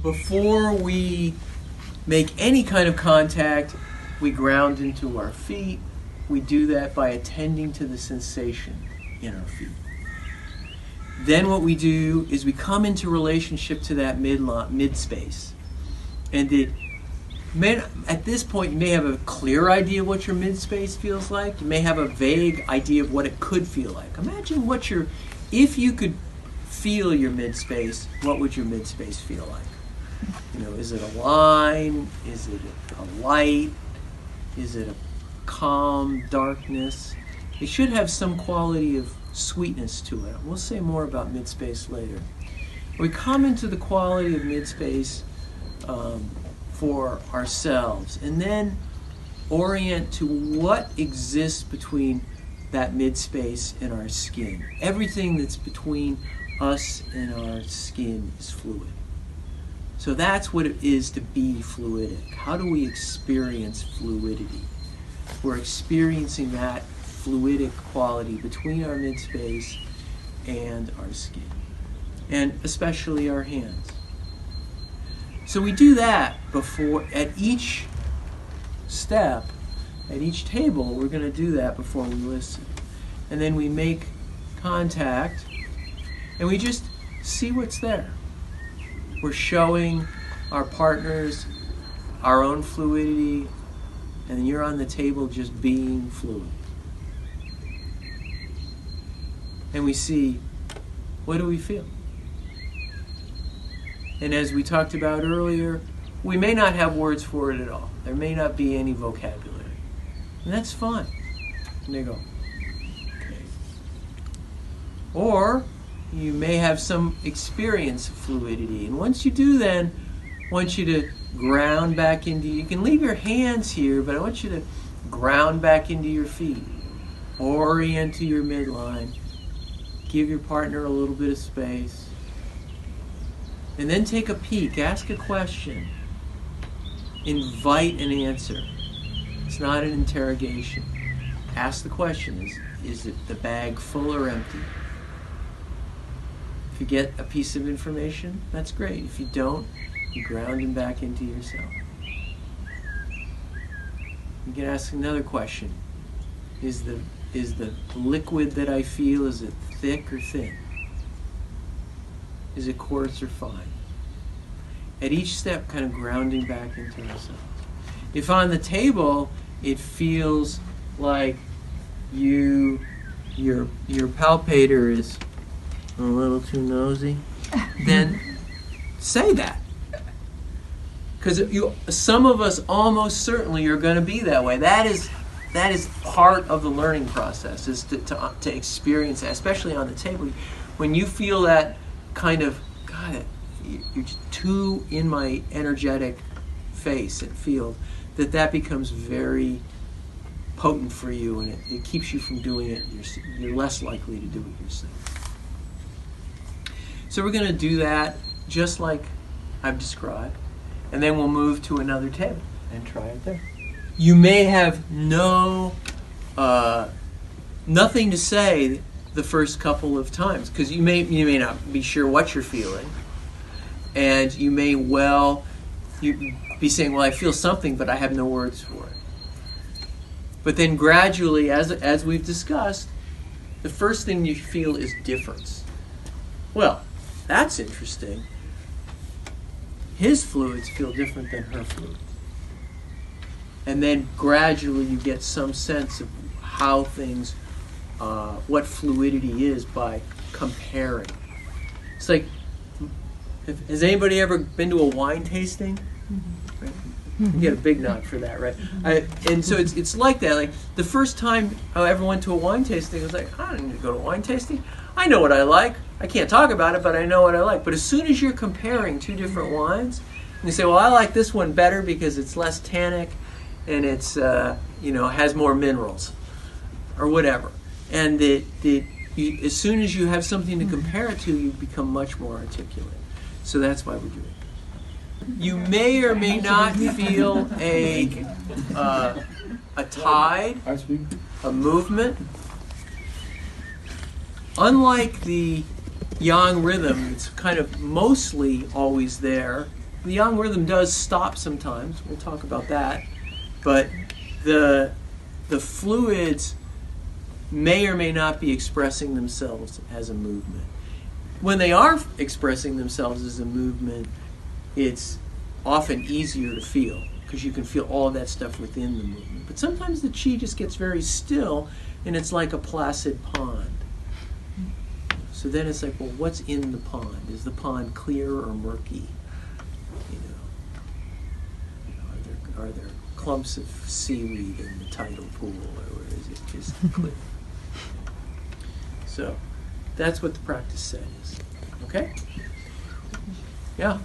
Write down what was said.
Before we make any kind of contact, we ground into our feet. We do that by attending to the sensation in our feet. Then what we do is we come into relationship to that mid space. And at this point, you may have a clear idea of what your mid space feels like. You may have a vague idea of what it could feel like. Imagine if you could feel your mid space, what would your mid space feel like? Is it a line? Is it a light? Is it a calm darkness? It should have some quality of sweetness to it. We'll say more about mid-space later. We come into the quality of mid-space for ourselves, and then orient to what exists between that mid-space and our skin. Everything that's between us and our skin is fluid. So that's what it is to be fluidic. How do we experience fluidity? We're experiencing that fluidic quality between our mid-space and our skin, and especially our hands. So we do that before, at each step, at each table, we're going to do that before we listen. And then we make contact, and we just see what's there. We're showing our partners our own fluidity, and you're on the table just being fluid. And we see, what do we feel? And as we talked about earlier, we may not have words for it at all. There may not be any vocabulary. And that's fine. And they go, okay. Or you may have some experience of fluidity. And once you do, then I want you to ground back into, you can leave your hands here, but I want you to ground back into your feet. Orient to your midline. Give your partner a little bit of space. And then take a peek. Ask a question. Invite an answer. It's not an interrogation. Ask the question, is it the bag full or empty? If you get a piece of information, that's great. If you don't, you ground them back into yourself. You can ask another question. Is the liquid that I feel, is it thick or thin? Is it coarse or fine? At each step, kind of grounding back into ourselves. If on the table it feels like your palpator is a little too nosy, then say that. Because some of us almost certainly are going to be that way. That is part of the learning process, is to experience that, especially on the table. When you feel that kind of, God, you're just too in my energetic face and field, that becomes very potent for you, and it keeps you from doing it. You're less likely to do it yourself. So we're going to do that just like I've described, and then we'll move to another table and try it there. You may have nothing to say the first couple of times, because you may not be sure what you're feeling, and you may be saying, well, I feel something, but I have no words for it. But then gradually, as we've discussed, the first thing you feel is difference. Well, that's interesting. His fluids feel different than her fluids. And then gradually you get some sense of how things, what fluidity is by comparing. It's like, has anybody ever been to a wine tasting? Mm-hmm. Right? You get a big nod for that, right? And so it's like that. Like the first time I ever went to a wine tasting, I was like, I don't need to go to a wine tasting. I know what I like. I can't talk about it, but I know what I like. But as soon as you're comparing two different wines, and you say, well, I like this one better because it's less tannic, and it's has more minerals, or whatever. And as soon as you have something to compare it to, you become much more articulate. So that's why we do it. You may or may not feel a tide, a movement. Unlike the yang rhythm, it's kind of mostly always there, the yang rhythm does stop sometimes. We'll talk about that. But the fluids may or may not be expressing themselves as a movement. When they are expressing themselves as a movement, it's often easier to feel because you can feel all of that stuff within the movement. But sometimes the chi just gets very still and it's like a placid pond. So then it's like, well, what's in the pond? Is the pond clear or murky? Are there clumps of seaweed in the tidal pool, or is it just clear? So that's what the practice set is. Okay? Yeah.